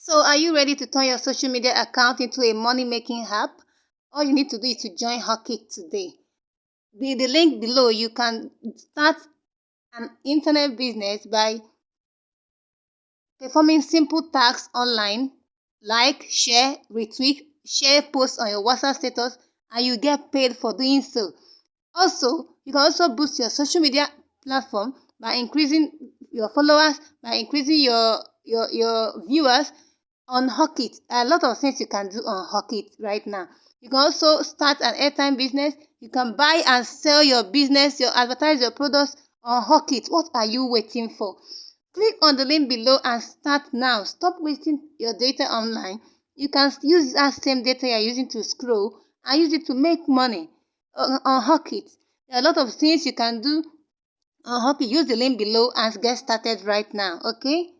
So are you ready to turn your social media account into a money-making app? All you need to do is to join Hawkit today. With the link below, you can start an internet business by performing simple tasks online, like, share, retweet, share posts on your WhatsApp status, and you get paid for doing so. Also, you can also boost your social media platform by increasing your followers, by increasing your viewers on Hawkit. A lot of things you can do on Hawkit right now. You can also start an airtime business. You can buy and sell your business, advertise your products on Hawkit. What are you waiting for? Click on the link below and start now. Stop wasting your data online. You can use that same data you're using to scroll and use it to make money on Hawkit. There are a lot of things you can do on Hawkit. Use the link below and get started right now. Okay?